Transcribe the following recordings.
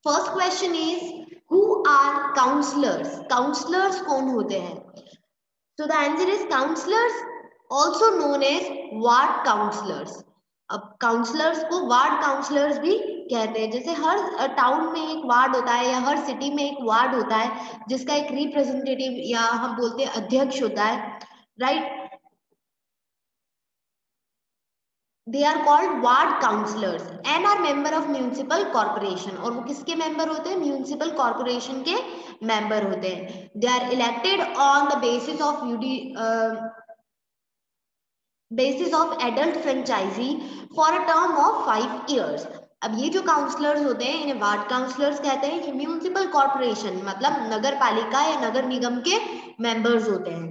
First question is who are counsellors? Counsellors कौन होते हैं? So the answer is counselors, also known as ward counselors. अब counsellors को ward counsellors भी कहते हैं. जैसे हर टाउन में एक वार्ड होता है या हर सिटी में एक वार्ड होता है जिसका एक रिप्रेजेंटेटिव या हम बोलते हैं अध्यक्ष होता है, right? They are called ward counsellors and are member of municipal corporation. और वो किसके मेंबर होते हैं? म्यूनिसिपल कॉर्पोरेशन के मेंबर होते हैं. They are elected on the basis of adult franchisee for a term of 5 years. अब ये जो काउंसलर्स होते हैं इन्हें वार्ड काउंसलर्स कहते हैं. ये म्यूनिसिपल कॉर्पोरेशन मतलब नगर पालिका या नगर निगम के मेंबर्स होते हैं,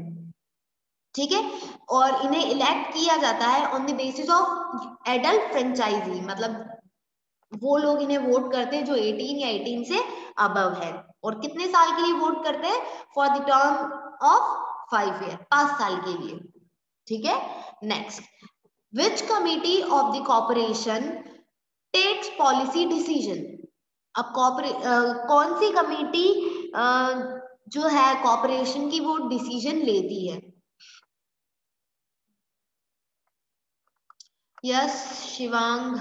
ठीक है? और इन्हें इलेक्ट किया जाता है on the basis of adult franchise, मतलब वो लोग इन्हें वोट करते हैं जो 18 या 18 से अबव है. और कितने साल के लिए वोट करते हैं? For the term of 5 year, 5 साल के लिए, ठीक है? Next, which committee of the corporation takes policy decision? अब कौन सी कमिटी जो है कॉर्पोरेशन की वो डिसीजन लेती है? Yes Shivang.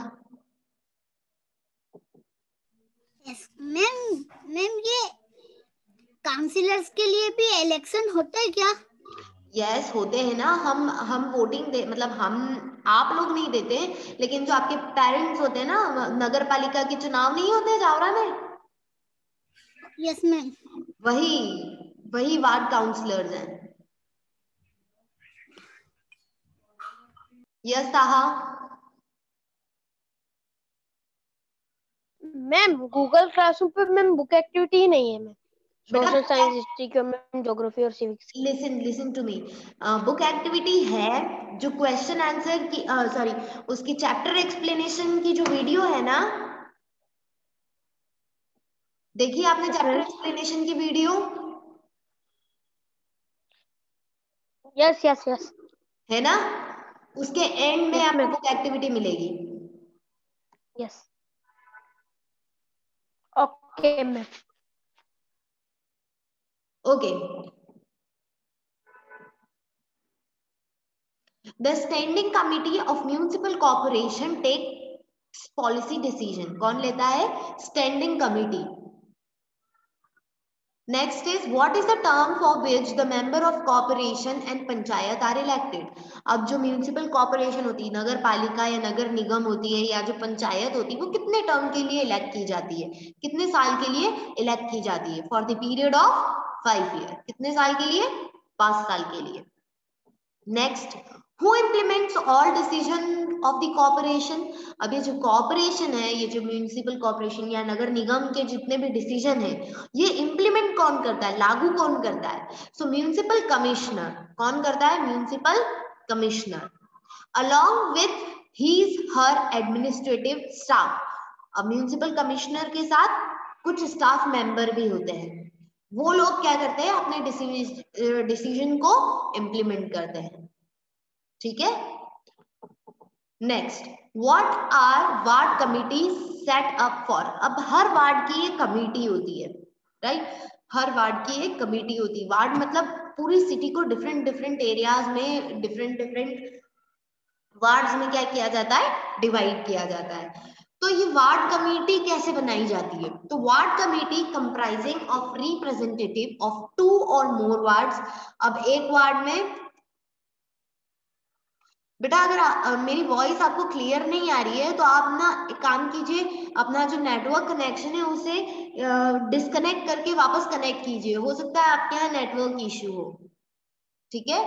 Yes ma'am. Ma'am ये काउंसिलर्स के लिए भी इलेक्शन होता है क्या? यस होते हैं ना. हम वोटिंग दे, मतलब हम आप लोग नहीं देते, लेकिन जो आपके पेरेंट्स होते हैं ना, नगर पालिका के चुनाव नहीं होते जावरा में? Yes ma'am. वही वही वार्ड काउंसलर्स हैं. Yes Taha. Ma'am Google classroom पे मैम बुक एक्टिविटी ही नहीं है मैम. बेटा social science, history, ma'am geography और civics. Listen to me. Book activity है जो क्वेश्चन आंसर की, सॉरी, उसकी चैप्टर एक्सप्लेनेशन की जो वीडियो है ना, देखिए आपने चैप्टर एक्सप्लेनेशन की वीडियो? Yes yes yes. है ना? उसके एंड में यस आपको मैम. बुक एक्टिविटी मिलेगी. Yes. Okay ma'am. Okay. The standing committee of municipal corporation takes policy decision. कौन लेता है? Standing committee. Next is what is the term for which the member of corporation and panchayat are elected? अब जो municipal corporation होती है, नगर पालिका या नगर निगम होती है या जो पंचायत होती है, वो कितने टर्म के लिए इलेक्ट की जाती है? कितने साल के लिए इलेक्ट की जाती है? For the period of 5 year. कितने साल के लिए? 5 साल के लिए. Next, who implements all decision of the corporation? अब ये जो कॉर्पोरेशन है, ये जो म्यूनिसिपल कॉर्पोरेशन या नगर निगम के जितने भी डिसीजन है, ये इम्प्लीमेंट कौन करता है, लागू कौन करता है? सो म्यूनिसिपल कमिश्नर. कौन करता है? Municipal commissioner along with his her administrative staff. अब म्यूनिसिपल कमिश्नर के साथ कुछ स्टाफ मेंबर भी होते हैं. वो लोग क्या करते हैं? अपने डिसीजन को इम्प्लीमेंट करते हैं, ठीक है? Next, what are ward committee set up for? अब हर वार्ड की एक कमिटी होती है, राइट? हर वार्ड की एक कमिटी होती है. वार्ड मतलब पूरी सिटी को डिफरेंट डिफरेंट एरियाज में डिफरेंट डिफरेंट वार्ड्स में क्या किया जाता है? डिवाइड किया जाता है. तो ये वार्ड कमेटी कैसे बनाई जाती है? तो ward committee comprising of representative of 2 और मोर वार्ड्स. अब एक वार्ड में बेटा अगर मेरी वॉइस आपको क्लियर नहीं आ रही है तो आप ना एक काम कीजिए, अपना जो नेटवर्क कनेक्शन है उसे डिस्कनेक्ट करके वापस कनेक्ट कीजिए. हो सकता है आपके यहाँ नेटवर्क इश्यू हो, ठीक है?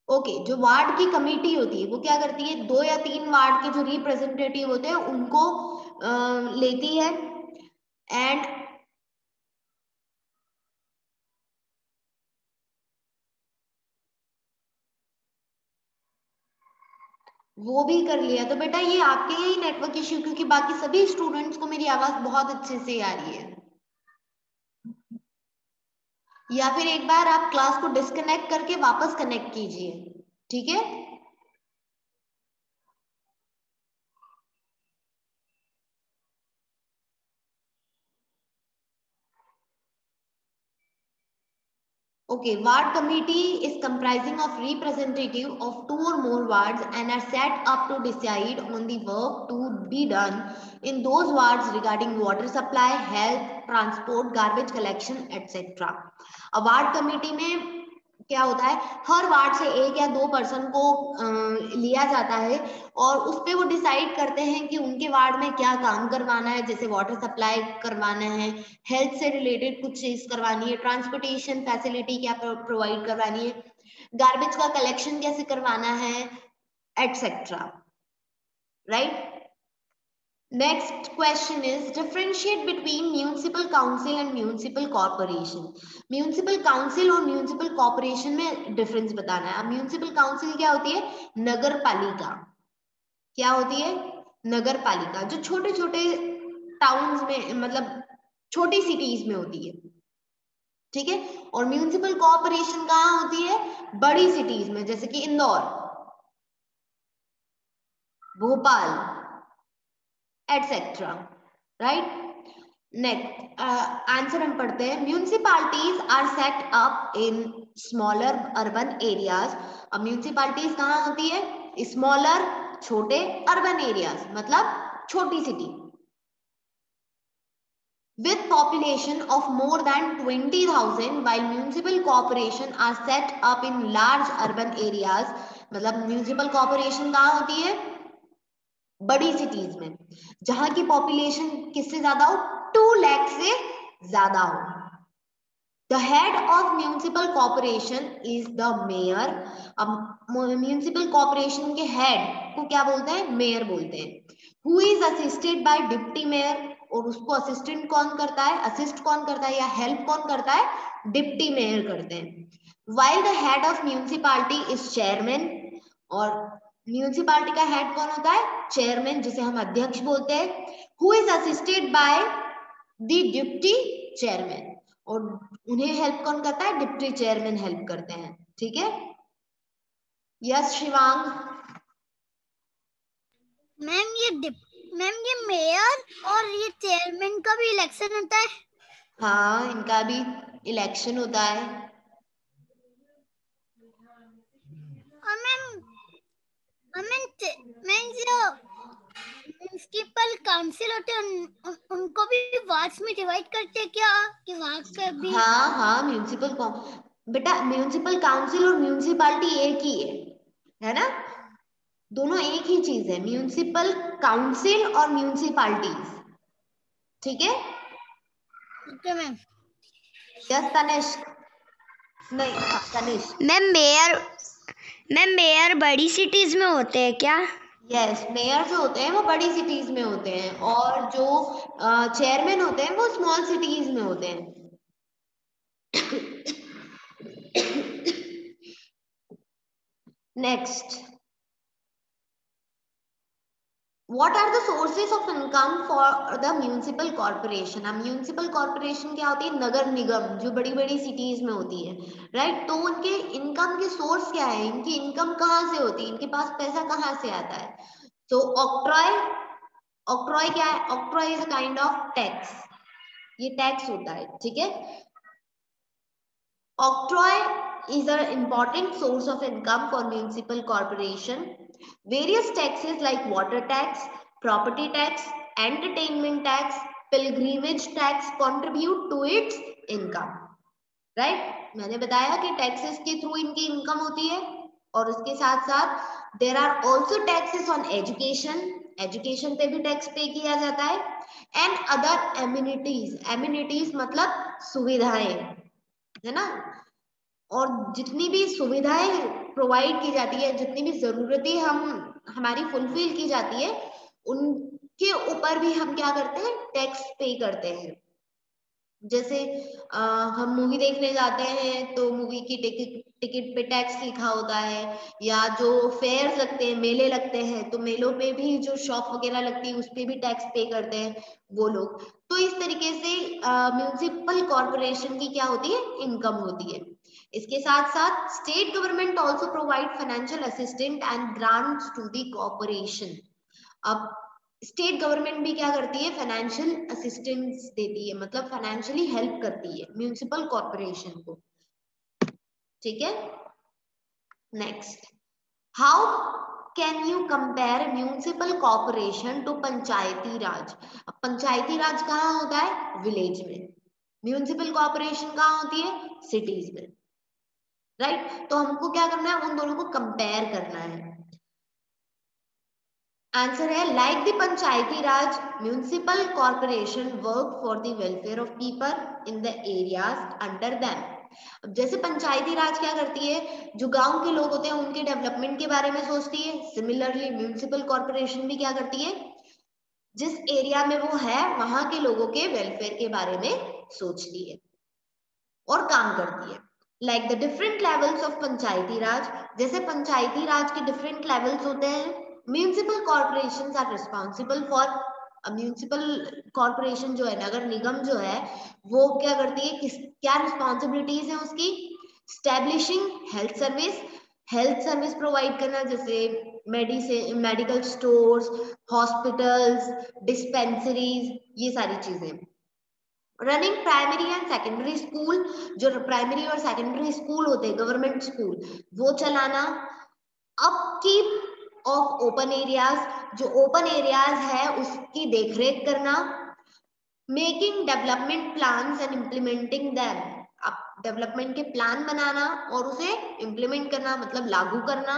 ओके. जो वार्ड की कमेटी होती है वो क्या करती है? 2 या 3 वार्ड के जो रिप्रेजेंटेटिव होते हैं उनको लेती है एंड वो भी कर लिया. तो बेटा ये आपके ही नेटवर्क इश्यू, क्योंकि बाकी सभी स्टूडेंट्स को मेरी आवाज बहुत अच्छे से आ रही है. या फिर एक बार आप क्लास को डिस्कनेक्ट करके वापस कनेक्ट कीजिए, ठीक है? Okay, ward committee is comprising of representative of 2 or more wards and are set up to decide on the work to be done in those wards regarding water supply, health, transport, garbage collection, etc. अब ward committee में क्या होता है, हर ward से 1 या 2 person को लिया जाता है और उस पे वो डिसाइड करते हैं कि उनके वार्ड में क्या काम करवाना है, जैसे वाटर सप्लाई करवाना है, हेल्थ से रिलेटेड कुछ चीज करवानी है, ट्रांसपोर्टेशन फैसिलिटी क्या प्रोवाइड करवानी है, गार्बेज का कलेक्शन कैसे करवाना है, etcetera, right. Next question is differentiate between municipal council and municipal corporation. Municipal council और municipal corporation में difference बताना है। अब municipal council क्या होती है? नगर पालिका। क्या होती है? नगर पालिका, जो छोटे छोटे टाउन्स में, मतलब छोटी सिटीज में होती है, ठीक है। और म्यूनिसिपल कॉर्पोरेशन कहाँ होती है? बड़ी सिटीज में, जैसे कि Indore, Bhopal, etcetera, right. Next answer हम पढ़ते हैं। Municipalities are set up in smaller urban areas. अब म्यूनिसिपैलिटीज कहाँ होती है? स्मॉलर, छोटे, अर्बन एरियाज मतलब छोटी city, with population of more than 20,000, while municipal corporation are set up in large urban areas। मतलब म्यूनिसिपल कॉर्पोरेशन कहाँ होती है? बड़ी सिटीज में, जहां की पॉपुलेशन किससे ज्यादा हो? 2 लाख से ज्यादा हो। The head of municipal corporation is the mayor. अब म्यूनिसिपल कॉर्पोरेशन के हेड को क्या बोलते हैं? मेयर बोलते हैं। Who is assisted by deputy mayor, और उसको असिस्टेंट कौन करता है, असिस्ट कौन करता है या हेल्प कौन करता है? डिप्टी मेयर करते हैं। While the head of municipality is chairman, और म्यूनिसिपैलिटी का हेड कौन होता है? चेयरमैन, जिसे हम अध्यक्ष बोलते हैं। Who is assisted by the deputy chairman, और उन्हें हेल्प कौन करता है? डिप्टी चेयरमैन हेल्प करते हैं, ठीक है। यस शिवांग। मैम ये मेयर और ये चेयरमैन का भी इलेक्शन होता है? हाँ, इनका भी इलेक्शन होता है। और मैम जो म्युनिसिपल काउंसिल होते हैं उनको भी वार्ड्स में डिवाइड करते हैं क्या, कि वार्ड का भी? हाँ हाँ, बेटा म्यूनिसिपल काउंसिल और म्यूनिसिपैलिटी एक ही है ना? दोनों एक ही चीज है, म्यूनिसिपल काउंसिल और म्यूनिसिपैलिटीज, ठीक है। Okay ma'am. यस तनिष्क, नहीं हाँ, तनिष्क। मैम मेयर बड़ी सिटीज में होते हैं क्या? यस, मेयर जो होते हैं वो बड़ी सिटीज में होते हैं, और जो चेयरमैन होते हैं वो स्मॉल सिटीज में होते हैं। Next, What are the sources of income for the municipal corporation? अब म्यूनिसिपल कॉर्पोरेशन क्या होती है? नगर निगम, जो बड़ी बड़ी सिटीज में होती है, राइट। तो उनके इनकम के सोर्स क्या है? इनकी इनकम कहाँ से होती है? इनके पास पैसा कहाँ से आता है? तो ऑक्ट्रॉय, ऑक्ट्रॉय क्या है? Octroi is kind of tax, ये टैक्स होता है, ठीक है। Octroi is an important source of income for municipal corporation. Various taxes like water tax, property tax, entertainment tax, pilgrimage tax contribute to its income. Right? मैंने बताया कि taxes के through इनकी इनकम होती है, और उसके साथ साथ there are also taxes on education, education पे भी टैक्स पे किया जाता है, एंड अदर एमिनिटीज, एमिनिटीज मतलब सुविधाएं, है ना। और जितनी भी सुविधाएं प्रोवाइड की जाती है, जितनी भी जरूरतें हमारी फुलफिल की जाती है, उनके ऊपर भी हम क्या करते हैं? टैक्स पे करते हैं। जैसे हम मूवी देखने जाते हैं तो मूवी की टिकट पे टैक्स लिखा होता है, या जो फेयर लगते हैं, मेले लगते हैं, तो मेलों पे भी जो शॉप वगैरह लगती है उस पे भी टैक्स पे करते हैं वो लोग। तो इस तरीके से म्यूनिसिपल कॉर्पोरेशन की क्या होती है? इनकम होती है। इसके साथ साथ state government also provide financial assistant and grants to the corporation. अब स्टेट गवर्नमेंट भी क्या करती है? फाइनेंशियल असिस्टेंस देती है, मतलब फाइनेंशियली हेल्प करती है म्यूनिसिपल कॉर्पोरेशन को। ठीक है। Next, how can you compare municipal corporation to panchayati raj? अब पंचायती राज कहाँ होता है? विलेज में। म्यूनिसिपल कॉर्पोरेशन कहाँ होती है? सिटीज में, राइट। तो हमको क्या करना है? उन दोनों को कंपेयर करना है। आंसर है like the Panchayati Raj municipal corporation work for the welfare of people in the areas under them. अब जैसे पंचायती राज क्या करती है? जो गांव के लोग होते हैं उनके डेवलपमेंट के बारे में सोचती है। सिमिलरली म्यूनिसिपल कॉर्पोरेशन भी क्या करती है? जिस एरिया में वो है वहां के लोगों के वेलफेयर के बारे में सोचती है और काम करती है। Like the different levels of panchayati raj, जैसे पंचायती राज के डिफरेंट लेवल्स होते हैं। Municipal corporations are responsible for, municipal corporation जो है, नगर निगम जो है, वो क्या करती है? क्या रिस्पॉन्सिबिलिटीज है उसकी? स्टैब्लिशिंग हेल्थ सर्विस प्रोवाइड करना, जैसे मेडिकल स्टोर्स, हॉस्पिटल्स, डिस्पेंसरीज, ये सारी चीजें। Running primary and secondary school, जो प्राइमरी और सेकेंडरी स्कूल होते हैं गवर्नमेंट स्कूल, वो चलाना। अपकीप ऑफ ओपन एरियाज, जो ओपन एरियाज है उसकी देखरेख करना। Making development plans and implementing them, अब डेवलपमेंट के प्लान बनाना और उसे इम्प्लीमेंट करना, मतलब लागू करना।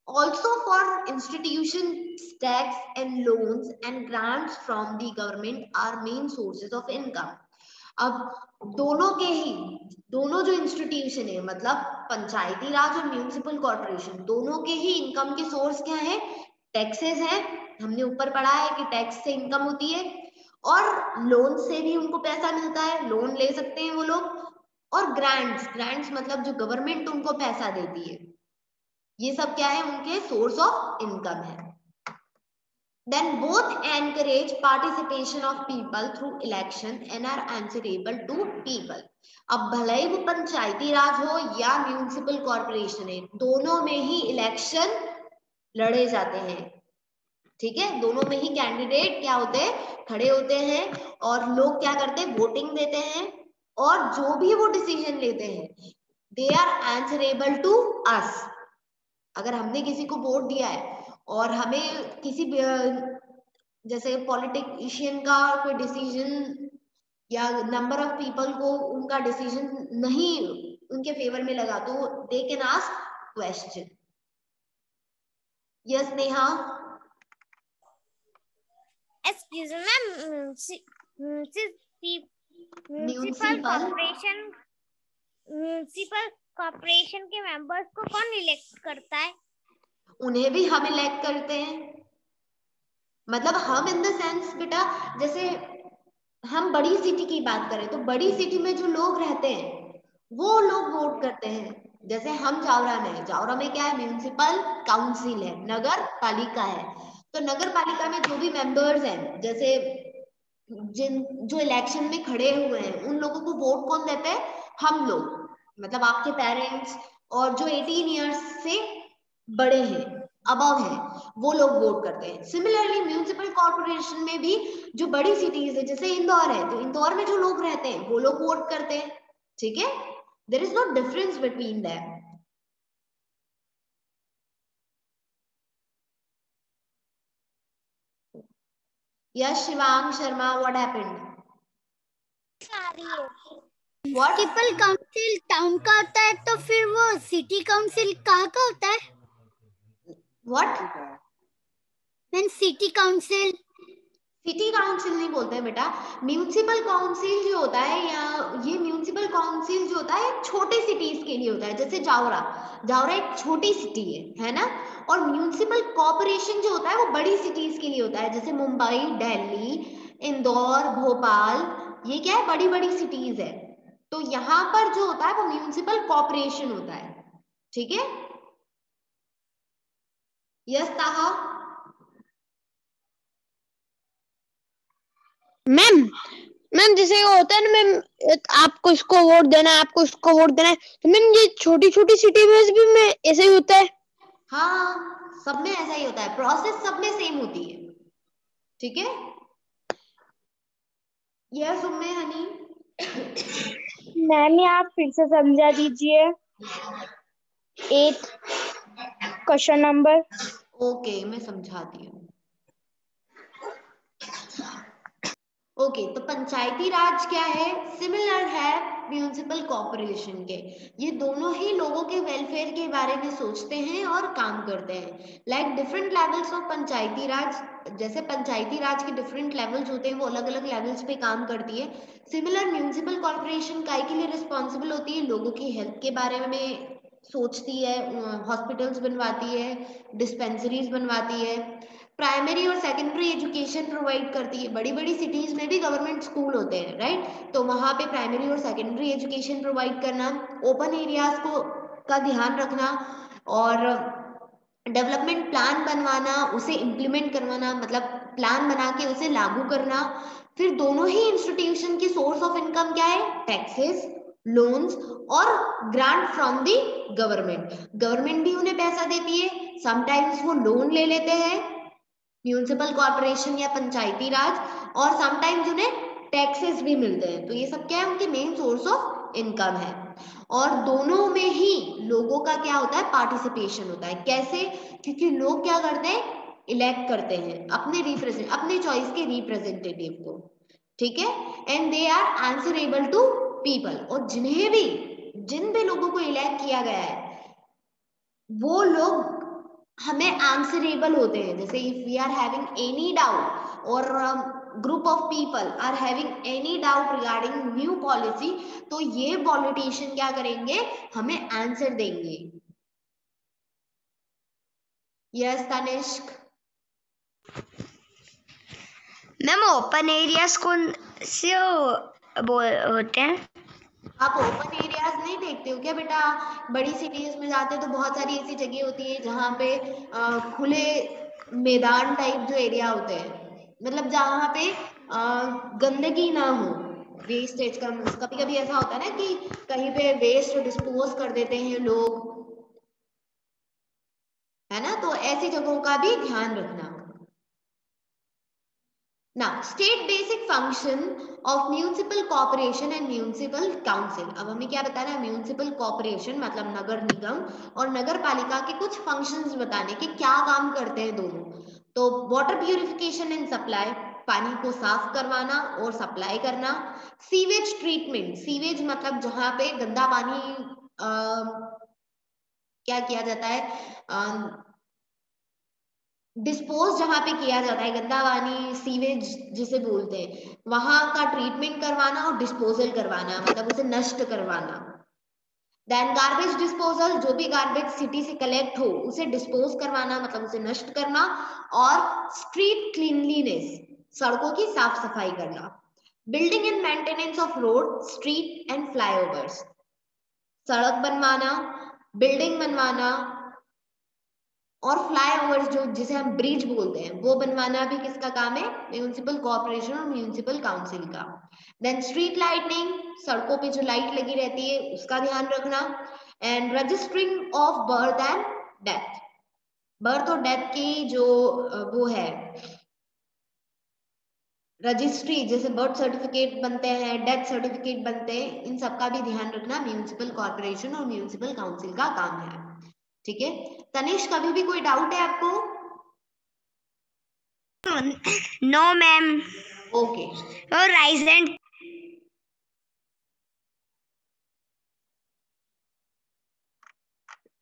Also for institutions, tax and loans and grants from the government are main sources of income. अब दोनों जो इंस्टीट्यूशन है, मतलब पंचायती राज और म्यूनिसिपल कॉर्पोरेशन, दोनों के ही इनकम के सोर्स क्या है? टैक्सेस है। हमने ऊपर पढ़ा है कि टैक्स से इनकम होती है, और लोन से भी उनको पैसा मिलता है, लोन ले सकते हैं वो लोग। और ग्रांट्स मतलब जो गवर्नमेंट उनको पैसा देती है, ये सब क्या है? उनके सोर्स ऑफ इनकम है। Then both encourage participation of people through election and are answerable to people. अब भले ही वो पंचायती राज हो या म्यूनिसिपल कॉर्पोरेशन है, दोनों में ही इलेक्शन लड़े जाते हैं, ठीक है। दोनों में ही कैंडिडेट क्या होते हैं? खड़े होते हैं, और लोग क्या करते हैं? वोटिंग देते हैं, और जो भी वो डिसीजन लेते हैं, they are answerable to us. अगर हमने किसी को वोट दिया है और हमें किसी जैसे पॉलिटिशियन का कोई डिसीजन या नंबर ऑफ पीपल को उनका डिसीजन नहीं उनके फेवर में लगा, तो they can ask question. Yes Neha. Excuse ma'am, municipal corporation के मेंबर्स को कौन इलेक्ट करता है? उन्हें भी हम इलेक्ट करते हैं। मतलब हम इन द सेंस बेटा, जैसे हम बड़ी सिटी की बात करें तो बड़ी सिटी में जो लोग रहते हैं वो लोग वोट करते हैं। जैसे हम जावरा में, जावरा में क्या है? म्यूनिसिपल काउंसिल है, नगर पालिका है। तो नगर पालिका में जो भी मेंबर्स हैं, जैसे जो इलेक्शन में खड़े हुए हैं, उन लोगों को वोट कौन देते हैं? हम लोग, मतलब आपके पेरेंट्स, और जो 18 इयर्स से बड़े हैं, अबव है, वो लोग वोट करते हैं। सिमिलरली म्यूनिसिपल कॉर्पोरेशन में भी जो बड़ी सिटीज है, जैसे इंदौर है, तो इंदौर में जो लोग रहते हैं वो लोग वोट करते हैं, ठीक है। There is no difference between them. Yes Shivang Sharma, what happened? What? Municipal council town का होता है, तो फिर वो सिटी काउंसिल कहाँ का होता है? What? Man city council city council नहीं बोलते हैं बेटा। म्यूनिसिपल काउंसिल जो होता है, या ये म्यूनिसिपल काउंसिल जो होता है छोटे सिटीज के लिए होता है। जैसे जावरा, जावरा एक छोटी सिटी है ना। और म्यूनिसिपल कॉर्पोरेशन जो होता है वो बड़ी सिटीज के लिए होता है, जैसे मुंबई, दिल्ली, इंदौर, भोपाल, ये क्या है? बड़ी बड़ी सिटीज है। तो यहाँ पर जो होता है वो म्यूनिसिपल कॉर्पोरेशन होता है, ठीक है। यस ताहा। मैम जैसे होता है ना मैम, आपको इसको वोट देना है, आपको इसको वोट देना है, तो मैम ये छोटी छोटी सिटी में भी में ऐसे ही होता है? हाँ, सब में ऐसा ही होता है, प्रोसेस सब में सेम होती है, ठीक है। यस उम्मे हनी। मैम आप फिर से समझा दीजिए। 8 क्वेश्चन नंबर। ओके, मैं समझाती हूँ। ओके, तो पंचायती राज क्या है? सिमिलर है म्यूनिसिपल कॉर्पोरेशन के। ये दोनों ही लोगों के वेलफेयर के बारे में सोचते हैं और काम करते हैं। Like different levels of panchayati raj, जैसे पंचायती राज के डिफरेंट लेवल्स होते हैं, वो अलग अलग लेवल्स पे काम करती है। सिमिलर म्यूनिसिपल कॉर्पोरेशन काय के लिए रिस्पॉन्सिबल होती है? लोगों की हेल्थ के बारे में सोचती है, हॉस्पिटल्स बनवाती है, डिस्पेंसरीज बनवाती है, प्राइमरी और सेकेंडरी एजुकेशन प्रोवाइड करती है। बड़ी बड़ी सिटीज में भी गवर्नमेंट स्कूल होते हैं, राइट? तो वहाँ पे प्राइमरी और सेकेंडरी एजुकेशन प्रोवाइड करना, ओपन एरियाज को का ध्यान रखना, और डेवलपमेंट प्लान बनवाना, उसे इम्प्लीमेंट करवाना, मतलब प्लान बना के उसे लागू करना। फिर दोनों ही इंस्टीट्यूशन की सोर्स ऑफ इनकम क्या है? टैक्सेस, लोन्स और grant from the government. Government भी उन्हें पैसा देती है, समटाइम्स वो लोन ले लेते हैं म्यूनिसिपल कॉर्पोरेशन या पंचायती राज, और समटाइम्स उन्हें टैक्सेस भी मिलते हैं। तो ये सब क्या है? उनके मेन सोर्स ऑफ इनकम है। और दोनों में ही लोगों का क्या होता है? पार्टिसिपेशन होता है। कैसे? क्योंकि लोग क्या करते हैं? इलेक्ट करते हैं अपने चॉइस के रिप्रेजेंटेटिव को, ठीक है? And they are answerable to people. और जिन भी लोगों को इलेक्ट किया गया है वो लोग हमें आंसरेबल होते हैं। जैसे if we are having any doubt और group of people are having any doubt regarding new policy, तो ये पॉलिटिशियन क्या करेंगे? हमें आंसर देंगे। Yes Tanishq. Ma'am open areas कौन से होते हैं? आप ओपन एरियाज नहीं देखते हो क्या बेटा? बड़ी सिटीज में जाते हो तो बहुत सारी ऐसी जगह होती है जहाँ पे खुले मैदान टाइप जो एरिया होते हैं, मतलब जहाँ पे गंदगी ना हो, वेस्टेज का। कभी कभी ऐसा होता है ना कि कहीं पे वेस्ट डिस्पोज कर देते हैं लोग, है ना? तो ऐसी जगहों का भी ध्यान रखना। Now, state basic function of municipal corporation and municipal council. अब हमें क्या बताना है? म्यूनिसिपल कॉर्पोरेशन मतलब नगर निगम और नगर पालिका के कुछ फंक्शंस बताने के, क्या काम करते हैं दोनों। तो वाटर प्यूरिफिकेशन एंड सप्लाई, पानी को साफ करवाना और सप्लाई करना। सीवेज ट्रीटमेंट, सीवेज मतलब जहाँ पे गंदा पानी क्या किया जाता है, डिस्पोज जहाँ पे किया जाता है, गंदा पानी सीवेज जिसे बोलते हैं, वहां का ट्रीटमेंट करवाना और डिस्पोजल करवाना, मतलब उसे नष्ट करवाना। देन गार्बेज डिस्पोजल, जो भी गार्बेज सिटी से कलेक्ट हो उसे डिस्पोज करवाना, मतलब उसे नष्ट करना। और स्ट्रीट क्लीनलीनेस, सड़कों की साफ सफाई करना। Building and maintenance of road, street and flyovers, सड़क बनवाना, बिल्डिंग बनवाना, और फ्लाईओवर्स जो जिसे हम ब्रिज बोलते हैं वो बनवाना भी किसका काम है? म्यूनिसिपल कॉर्पोरेशन और म्यूनिसिपल काउंसिल का। देन स्ट्रीट लाइटनिंग, सड़कों पे जो लाइट लगी रहती है उसका ध्यान रखना। And registering of birth and death, birth और डेथ की जो वो है रजिस्ट्री, जैसे बर्थ सर्टिफिकेट बनते हैं, डेथ सर्टिफिकेट बनते हैं, इन सबका भी ध्यान रखना म्यूनिसिपल कॉर्पोरेशन और म्यूनिसिपल काउंसिल का काम है। ठीक है तनिष, कभी भी कोई डाउट है आपको? No ma'am. ओके और राइज and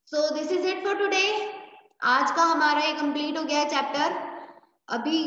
so this is it for today. आज का हमारा ये कंप्लीट हो गया है चैप्टर। अभी